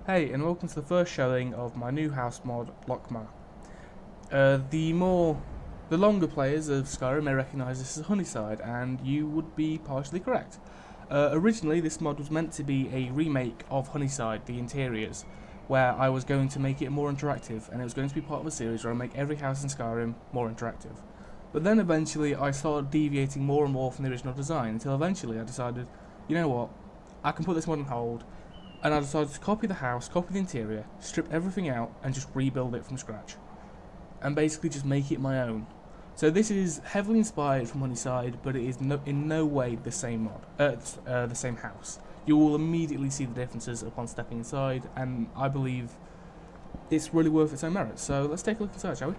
Hey, and welcome to the first showing of my new house mod, Lockmar. The longer players of Skyrim may recognise this as Honeyside, and you would be partially correct. Originally, this mod was meant to be a remake of Honeyside, the interiors, where I was going to make it more interactive, and it was going to be part of a series where I make every house in Skyrim more interactive. But then eventually, I started deviating more and more from the original design, until eventually I decided, you know what, I can put this mod on hold, and I decided to copy the house, copy the interior, strip everything out, and just rebuild it from scratch. And basically just make it my own. So this is heavily inspired from Honeyside, but it is in no way the same the same house. You will immediately see the differences upon stepping inside, and I believe it's really worth its own merit. So let's take a look inside, shall we?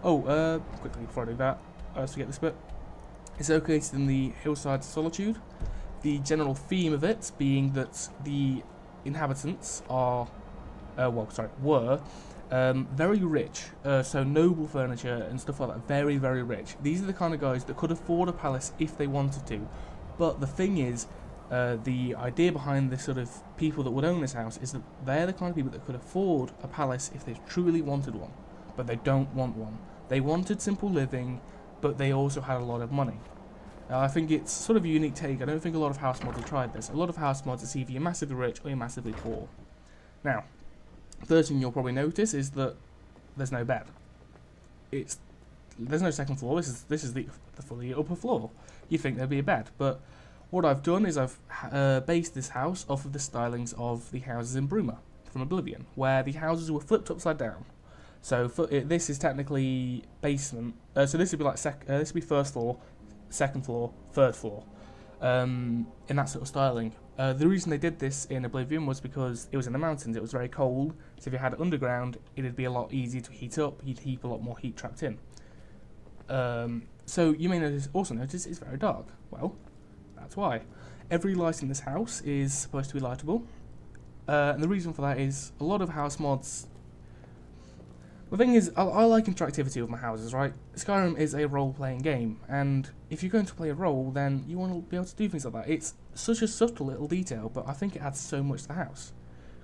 Oh, quickly before I do that, I always forget this bit. It's located in the Hillside Solitude. The general theme of it being that the inhabitants are, were very rich, so noble furniture and stuff like that, very, very rich. These are the kind of guys that could afford a palace if they wanted to. But the thing is, the idea behind this sort of people that would own this house is that they're the kind of people that could afford a palace if they truly wanted one, but they don't want one. They wanted simple living, but they also had a lot of money. I think it's sort of a unique take. I don't think a lot of house mods have tried this. A lot of house mods is either you're massively rich or you're massively poor. Now, first thing you'll probably notice is that there's no bed. There's no second floor. This is the fully upper floor. You'd think there'd be a bed, but what I've done is I've based this house off of the stylings of the houses in Bruma from Oblivion, where the houses were flipped upside down. So this is technically basement. So this would be like this would be first floor, second floor, third floor, in that sort of styling. The reason they did this in Oblivion was because it was in the mountains, it was very cold, so if you had it underground, it'd be a lot easier to heat up, you'd keep a lot more heat trapped in. So you may also notice it's very dark. Well, that's why. Every light in this house is supposed to be lightable, and the reason for that is a lot of house mods. The thing is, I like interactivity with my houses, right? Skyrim is a role-playing game, and if you're going to play a role, then you want to be able to do things like that. It's such a subtle little detail, but I think it adds so much to the house.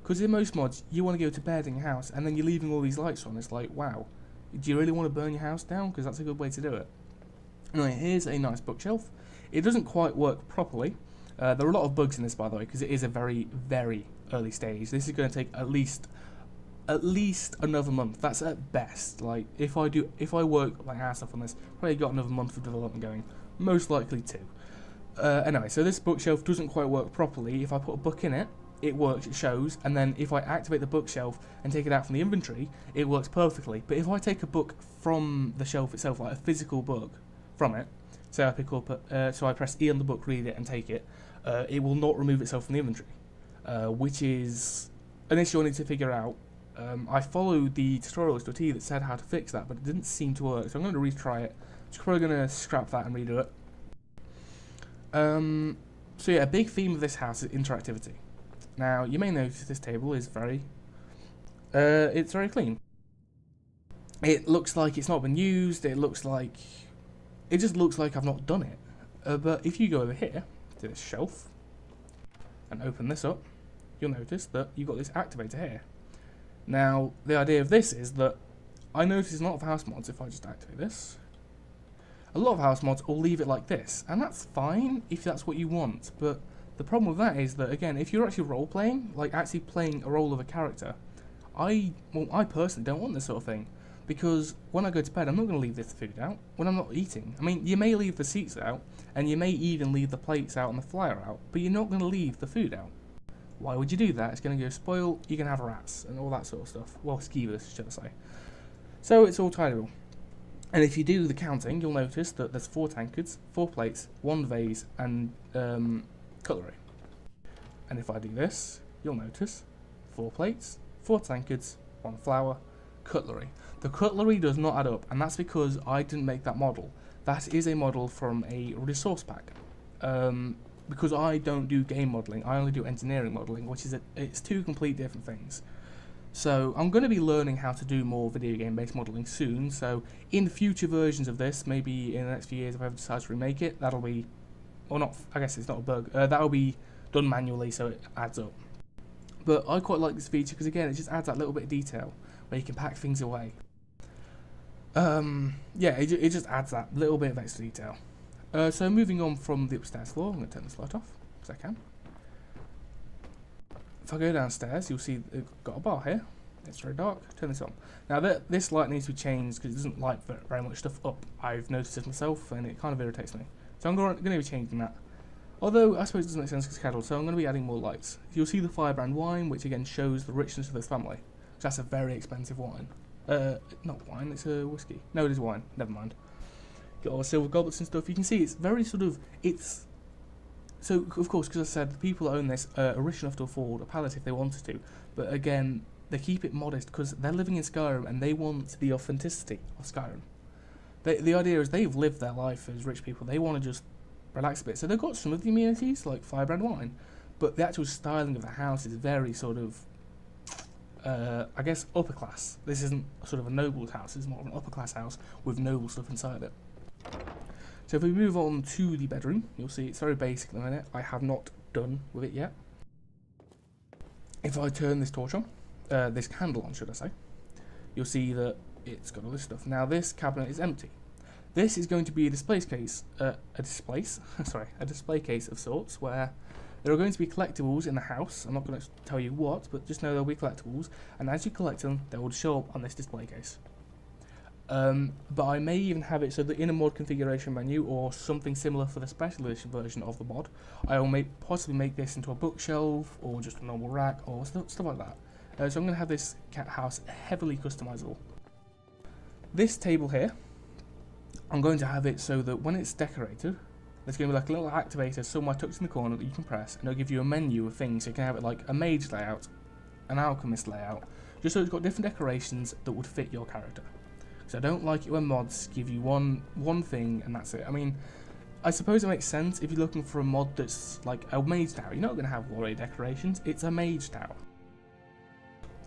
Because in most mods, you want to go to bed in your house, and then you're leaving all these lights on. It's like, wow, do you really want to burn your house down? Because that's a good way to do it. Anyway, here's a nice bookshelf. It doesn't quite work properly. There are a lot of bugs in this, by the way, because it is a very, very early stage. This is going to take at least another month. That's at best. Like if I work my ass off on this, probably got another month of development going. Most likely two. Anyway, so this bookshelf doesn't quite work properly. If I put a book in it, it works, it shows, and then if I activate the bookshelf and take it out from the inventory, it works perfectly. But if I take a book from the shelf itself, like a physical book from it, so I pick up, so I press E on the book, read it, and take it, it will not remove itself from the inventory, which is an issue I need to figure out. I followed the tutorials to a T that said how to fix that, but it didn't seem to work, so I'm going to retry it. Just probably going to scrap that and redo it. So yeah, a big theme of this house is interactivity. Now, you may notice this table is it's very clean. It looks like it's not been used, it just looks like I've not done it. But if you go over here to this shelf and open this up, you'll notice that you've got this activator here. Now, the idea of this is that I notice a lot of house mods, if I just activate this, a lot of house mods will leave it like this, and that's fine if that's what you want, but the problem with that is that, again, if you're actually role-playing, like actually playing a role of a character, I personally don't want this sort of thing, because when I go to bed, I'm not going to leave this food out when I'm not eating. I mean, you may leave the seats out, and you may even leave the plates out and the flyer out, but you're not going to leave the food out. Why would you do that? It's going to go spoil, you're going to have rats, and all that sort of stuff. Well, skeevers, should I say. So it's all tidyable. And if you do the counting, you'll notice that there's 4 tankards, 4 plates, 1 vase, and cutlery. And if I do this, you'll notice 4 plates, 4 tankards, 1 flour, cutlery. The cutlery does not add up, and that's because I didn't make that model. That is a model from a resource pack. Because I don't do game modelling, I only do engineering modelling, which is it's 2 complete different things. So I'm going to be learning how to do more video game based modelling soon, so in future versions of this, maybe in the next few years if I ever decide to remake it, that'll be, or not, I guess it's not a bug, that'll be done manually so it adds up. But I quite like this feature because again, it just adds that little bit of detail where you can pack things away. Yeah, it just adds that little bit of extra detail. So moving on from the upstairs floor, I'm going to turn this light off because I can. If I go downstairs, you'll see it's got a bar here. It's very dark. Turn this on. Now this light needs to be changed because it doesn't light very much stuff up. I've noticed it myself and it kind of irritates me. So I'm going to be changing that. Although I suppose it doesn't make sense because it's casual, so I'm going to be adding more lights. You'll see the Firebrand wine, which again shows the richness of this family. So that's a very expensive wine. Not wine, it's a whiskey. No, it is wine. Never mind. Got all the silver goblets and stuff. You can see it's very sort of, it's... So, of course, because I said the people that own this are rich enough to afford a palette if they wanted to. But again, they keep it modest because they're living in Skyrim and they want the authenticity of Skyrim. The idea is they've lived their life as rich people. They want to just relax a bit. So they've got some of the amenities like Firebrand wine. But the actual styling of the house is very sort of, I guess, upper class. This isn't sort of a noble's house. It's more of an upper class house with noble stuff inside it. So if we move on to the bedroom, you'll see it's very basic at the minute. I have not done with it yet. If I turn this torch on, this candle on should I say, you'll see that it's got all this stuff. Now this cabinet is empty. This is going to be a display case, a display case of sorts where there are going to be collectibles in the house. I'm not going to tell you what, but just know there'll be collectibles, and as you collect them, they will show up on this display case. But I may even have it so that in a mod configuration menu or something similar for the special edition version of the mod, I will possibly make this into a bookshelf or just a normal rack or stuff like that. So I'm going to have this cat house heavily customizable. This table here, I'm going to have it so that when it's decorated, there's going to be like a little activator somewhere tucked in the corner that you can press, and it'll give you a menu of things. So you can have it like a mage layout, an alchemist layout, just so it's got different decorations that would fit your character. So I don't like it when mods give you one thing and that's it. I mean, I suppose it makes sense if you're looking for a mod that's like a mage tower. You're not going to have warrior decorations, it's a mage tower.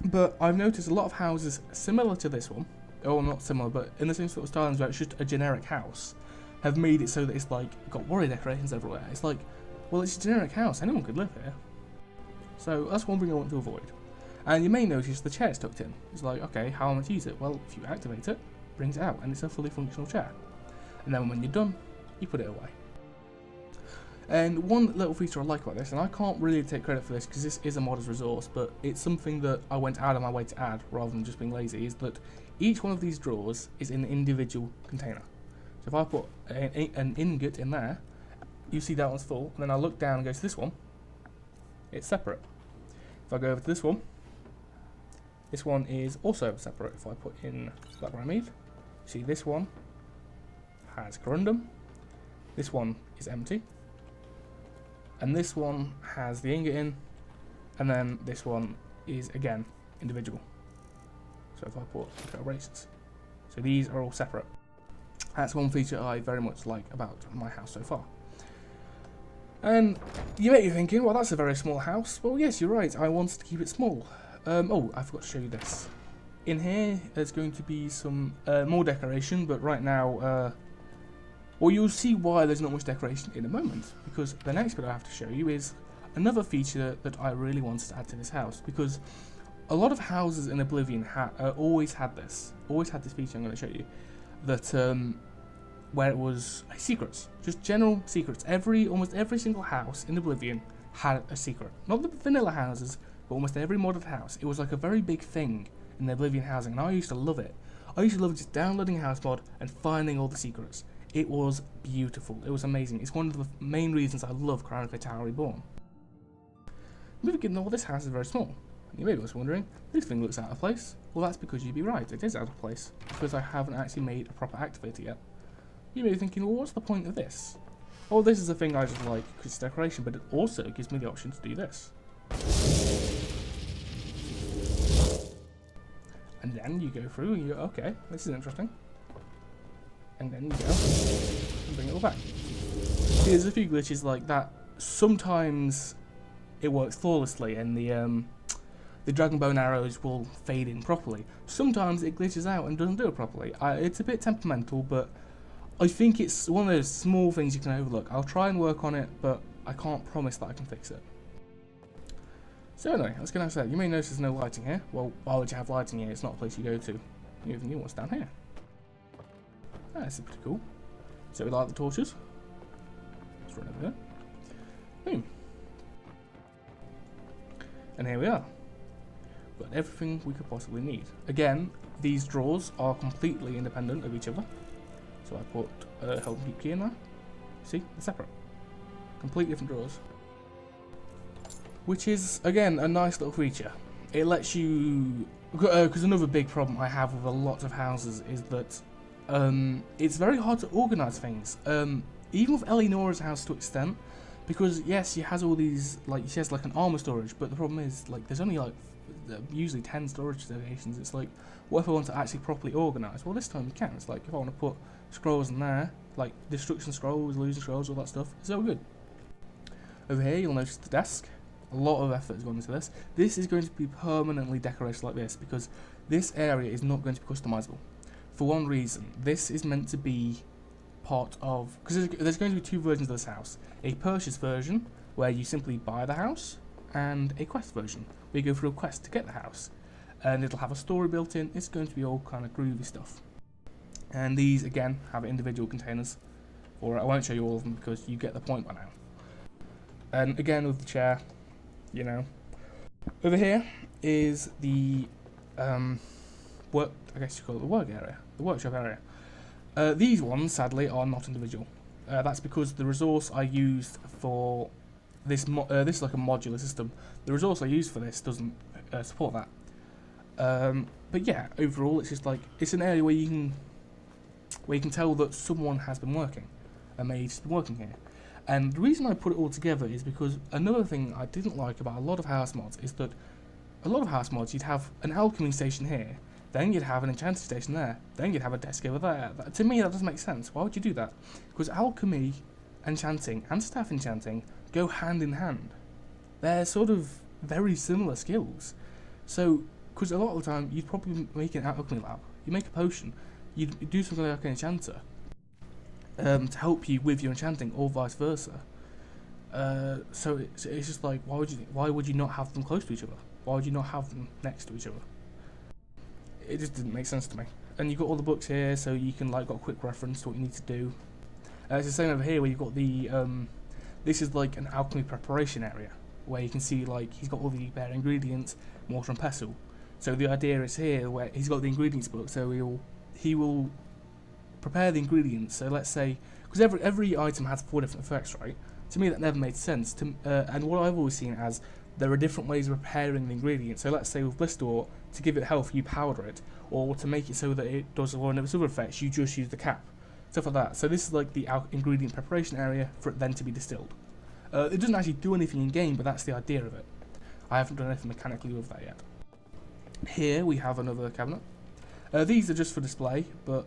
But I've noticed a lot of houses similar to this one, or not similar, but in the same sort of stylings where it's just a generic house, have made it so that it's like got warrior decorations everywhere. It's like, well, it's a generic house, anyone could live here. So that's one thing I want to avoid. And you may notice the chair's tucked in. It's like, okay, how am I to use it? Well, if you activate it, it brings it out, and it's a fully functional chair. And then when you're done, you put it away. And one little feature I like about this, and I can't really take credit for this because this is a modder's resource, but it's something that I went out of my way to add rather than just being lazy, is that each one of these drawers is in an individual container. So if I put an ingot in there, you see that one's full, and then I look down and go to this one, it's separate. If I go over to this one is also separate. If I put in Black Ramid, see this one has corundum, this one is empty, and this one has the ingot in, and then this one is again individual. So if I put erasers, so these are all separate. That's one feature I very much like about my house so far. And you may be thinking, well, that's a very small house. Well, yes, you're right. I wanted to keep it small. Oh, I forgot to show you this. In here, there's going to be some more decoration, but right now, well, you'll see why there's not much decoration in a moment, because the next bit I have to show you is another feature that I really wanted to add to this house, because a lot of houses in Oblivion always had this feature I'm going to show you, that where it was secrets, just general secrets. Almost every single house in Oblivion had a secret. Not the vanilla houses, but almost every modded house. It was like a very big thing in the Oblivion housing, and I used to love it. I used to love just downloading a house mod and finding all the secrets. It was beautiful. It was amazing. It's one of the main reasons I love Crown of the Tower Reborn. Moving on, this house is very small. You may be wondering, this thing looks out of place. Well, that's because you'd be right, it is out of place, because I haven't actually made a proper activator yet. You may be thinking, well, what's the point of this? Oh, this is a thing I just like because it's decoration, but it also gives me the option to do this. And then you go through and you go, okay, this is interesting. And then you go and bring it all back. See, there's a few glitches like that. Sometimes it works flawlessly and the dragon bone arrows will fade in properly. Sometimes it glitches out and doesn't do it properly. It's a bit temperamental, but I think it's one of those small things you can overlook. I'll try and work on it, but I can't promise that I can fix it. So anyway, I was going to say, you may notice there's no lighting here. Well, why would you have lighting here? It's not a place you go to. You even knew what's down here. Ah, this is pretty cool. So we light the torches. Let's run over here. Boom. And here we are. Got everything we could possibly need. Again, these drawers are completely independent of each other. So I put help and keep key in there. See, they're separate. Completely different drawers. Which is, again, a nice little feature. It lets you... Because another big problem I have with a lot of houses is that it's very hard to organise things. Even with Eleonora's house to an extent, because yes, she has all these, like, she has like an armour storage, but the problem is, like, there's only like usually 10 storage locations. It's like, what if I want to actually properly organise? Well, this time you can. It's like, if I want to put scrolls in there, like destruction scrolls, losing scrolls, all that stuff, it's all good. Over here, you'll notice the desk. A lot of effort has gone into this. This is going to be permanently decorated like this because this area is not going to be customizable. For one reason, this is meant to be part of... Because there's going to be two versions of this house. A purchase version, where you simply buy the house, and a quest version, where you go through a quest to get the house. And it'll have a story built in. It's going to be all kind of groovy stuff. And these, again, have individual containers. Or I won't show you all of them because you get the point by now. And again, with the chair, you know. Over here is the work, I guess you call it the work area, the workshop area. These ones, sadly, are not individual. That's because the resource I used for this, this is like a modular system. The resource I used for this doesn't support that. But yeah, overall, it's just like, it's an area where you can tell that someone has been working, a maid's been working here. And the reason I put it all together is because another thing I didn't like about a lot of house mods is that a lot of house mods, you'd have an alchemy station here, then you'd have an enchanting station there, then you'd have a desk over there. To me, that doesn't make sense. Why would you do that? Because alchemy, enchanting, and staff enchanting go hand in hand. They're sort of very similar skills. So, because a lot of the time, you'd probably make an alchemy lab, you make a potion, you'd do something like an enchanter, to help you with your enchanting, or vice versa. So it's just like, why would you not have them close to each other? Why would you not have them next to each other? It just didn't make sense to me. And you've got all the books here, so you can like got a quick reference to what you need to do. It's the same over here where you've got the this is like an alchemy preparation area where you can see like he's got all the bare ingredients, mortar and pestle. So the idea is here where he's got the ingredients book, so he will prepare the ingredients. So let's say, because every item has 4 different effects, right? To me that never made sense. And what I've always seen as there are different ways of preparing the ingredients. So let's say with Blister, to give it health, you powder it, or to make it so that it does one of its other effects, you just use the cap, stuff like that. So this is like the ingredient preparation area for it then to be distilled. It doesn't actually do anything in game, but that's the idea of it. I haven't done anything mechanically with that yet. Here we have another cabinet. These are just for display, but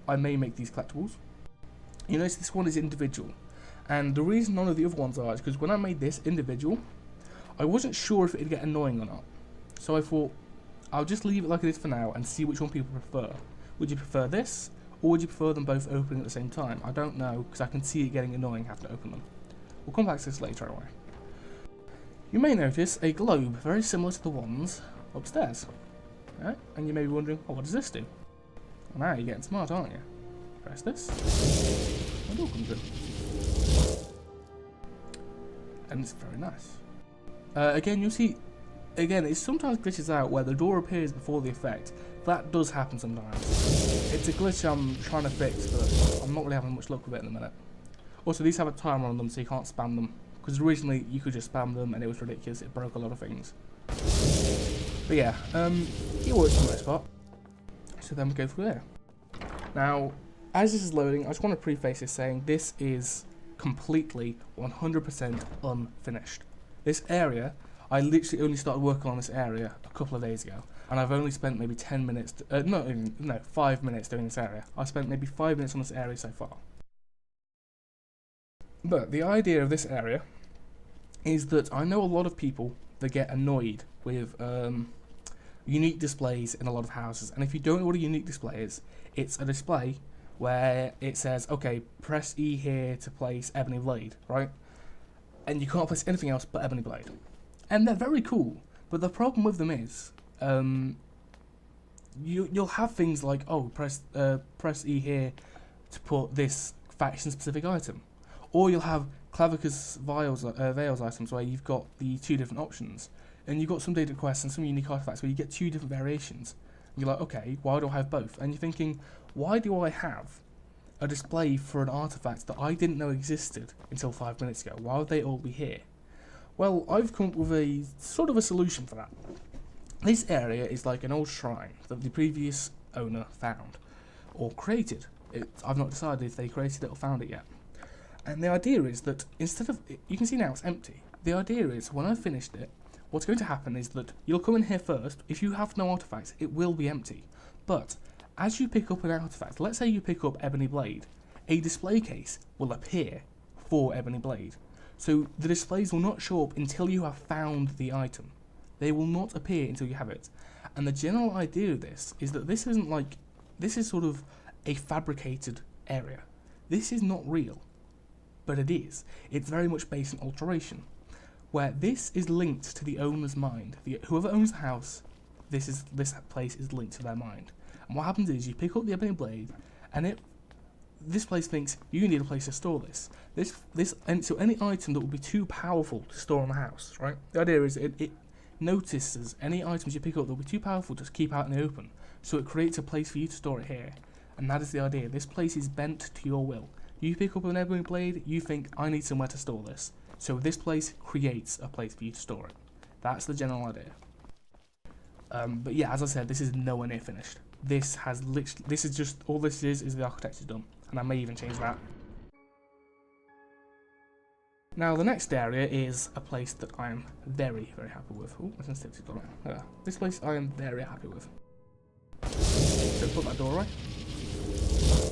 I may make these collectibles. You notice this one is individual, and the reason none of the other ones are is because when I made this individual, I wasn't sure if it'd get annoying or not. So I thought, I'll just leave it like it is for now and see which one people prefer. Would you prefer this, or would you prefer them both opening at the same time? I don't know, because I can see it getting annoying having to open them. We'll come back to this later anyway. You may notice a globe very similar to the ones upstairs. Right? And you may be wondering, oh, what does this do? Well, now you're getting smart, aren't you? Press this, and door comes in. And it's very nice. Again, you'll see, it sometimes glitches out where the door appears before the effect. That does happen sometimes. It's a glitch I'm trying to fix, but I'm not really having much luck with it in a minute. Also, these have a timer on them, so you can't spam them. Because originally, you could just spam them, and it was ridiculous. It broke a lot of things. But yeah, it works for the most part. So then we go through there. Now, as this is loading, I just want to preface this saying this is completely 100% unfinished. This area, I literally only started working on this area a couple of days ago, and I've only spent maybe 10 minutes, 5 minutes doing this area. I spent maybe 5 minutes on this area so far. But the idea of this area is that I know a lot of people that get annoyed with unique displays in a lot of houses, and if you don't know what a unique display is, it's a display where it says, okay, press E here to place Ebony Blade, right? And you can't place anything else but Ebony Blade. And they're very cool, but the problem with them is, you'll have things like, oh, press E here to put this faction-specific item. Or you'll have Clavicus Veils items where you've got the 2 different options. And you've got some data quests and some unique artifacts where you get 2 different variations. And you're like, okay, why do I have both? And you're thinking, why do I have a display for an artifact that I didn't know existed until 5 minutes ago? Why would they all be here? Well, I've come up with a sort of a solution for that. This area is like an old shrine that the previous owner found, or created. I've not decided if they created it or found it yet. And the idea is that instead of, you can see now it's empty. The idea is when I've finished it, what's going to happen is that you'll come in here first. If you have no artifacts, it will be empty. But as you pick up an artifact, let's say you pick up Ebony Blade, a display case will appear for Ebony Blade. So the displays will not show up until you have found the item. They will not appear until you have it. And the general idea of this is that this isn't like, this is sort of a fabricated area. This is not real, but it is. It's very much based on alteration, where this is linked to the owner's mind. Whoever owns the house, this place is linked to their mind. And what happens is you pick up the Ebony Blade, and this place thinks you need a place to store this. And so any item that would be too powerful to store in the house, right? The idea is it notices any items you pick up that will be too powerful to keep out in the open. So it creates a place for you to store it here. And that is the idea. This place is bent to your will. You pick up an Ebony Blade, you think, I need somewhere to store this. So this place creates a place for you to store it. That's the general idea. But yeah, as I said, this is nowhere near finished. This is just, all this is the architecture done. And I may even change that. Now the next area is a place that I am very, very happy with. Oh, my sensitivity's gone out. This place I am very happy with. So put that door away.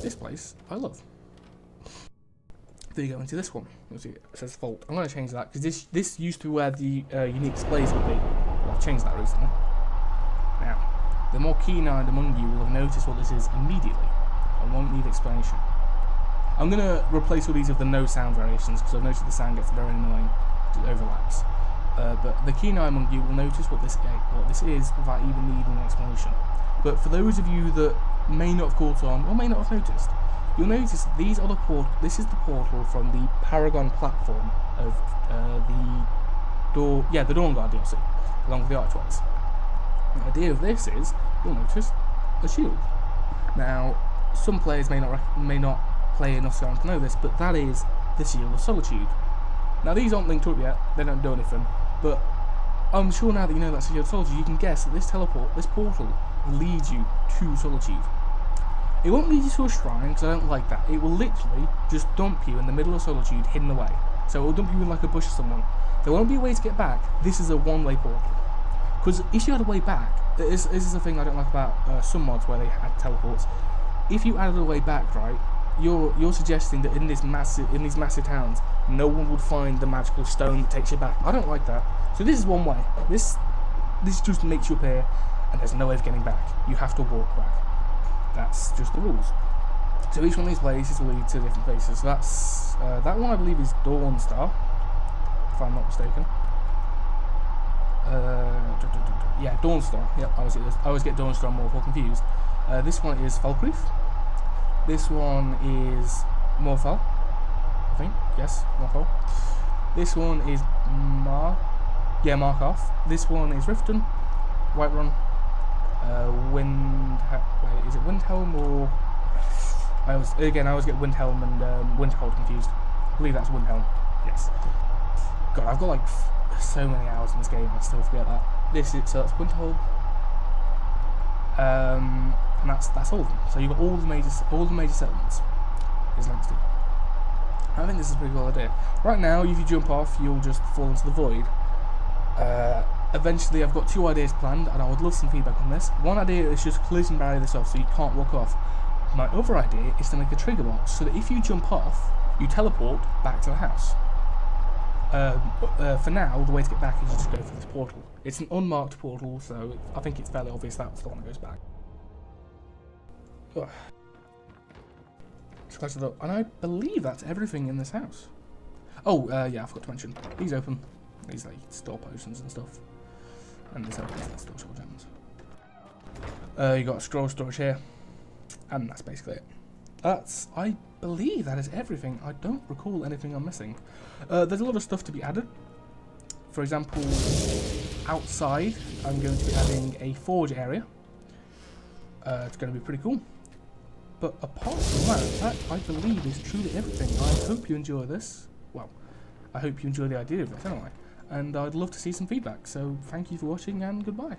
This place I love. Then you go into this one. You'll see it says Vault. I'm going to change that because this used to be where the unique displays would be. Well, I've changed that recently. Now, the more keen-eyed among you will have noticed what this is immediately. I won't need explanation. I'm going to replace all these with the no sound variations because I've noticed the sound gets very annoying. It overlaps. But the keen-eye among you will notice what this is without even needing an explanation. But for those of you that may not have caught on or may not have noticed, you'll notice these are this is the portal from the Paragon platform of the Dawnguard DLC, along with the Archways. The idea of this is, you'll notice, a shield. Now, some players may not play enough Skyrim to know this, but that is the Shield of Solitude. Now these aren't linked up yet, they don't do anything, but I'm sure now that you know that's the Shield of Solitude, you can guess that this portal leads you to Solitude. It won't lead you to a shrine, because I don't like that. It will literally just dump you in the middle of Solitude, hidden away. So it will dump you in like a bush or someone. There won't be a way to get back. This is a one-way portal. Because if you had a way back, this is the thing I don't like about some mods where they had teleports. If you added a way back, right, you're suggesting that in these massive towns, no one would find the magical stone that takes you back. I don't like that. So this is one way. This just makes you appear, and there's no way of getting back. You have to walk back. That's just the rules. So each one of these places will lead to different places. So that's that one I believe is Dawnstar, if I'm not mistaken. Yeah, Dawnstar. Yep, I always get Dawnstar and Morphal confused. This one is Falkreath. This one is Morphal, I think. Yes, Morphal. This one is Markarth. This one is Riften, Whiterun, is it Windhelm or? I always get Windhelm and Winterhold confused. I believe that's Windhelm. Yes. God, I've got like so many hours in this game. I still forget that. So that's Winterhold. And that's all of them. So you've got all the major settlements is linked to. I think this is a pretty cool idea. Right now, if you jump off, you'll just fall into the void. Eventually, I've got 2 ideas planned, and I would love some feedback on this. One idea is just collision barrier this off so you can't walk off. My other idea is to make a trigger box so that if you jump off, you teleport back to the house. For now, the way to get back is just go through this portal. It's an unmarked portal, so I think it's fairly obvious that's the one that goes back. Ugh. Just close the door. And I believe that's everything in this house. Oh, yeah, I forgot to mention. These open. These like store potions and stuff. And this opens that store gems. You got a scroll storage here. And that's basically it. I believe that is everything. I don't recall anything I'm missing. There's a lot of stuff to be added. For example, outside, I'm going to be adding a forge area. It's going to be pretty cool. But apart from that, I believe is truly everything. I hope you enjoy this. Well, I hope you enjoy the idea of this anyway. And I'd love to see some feedback. So thank you for watching and goodbye.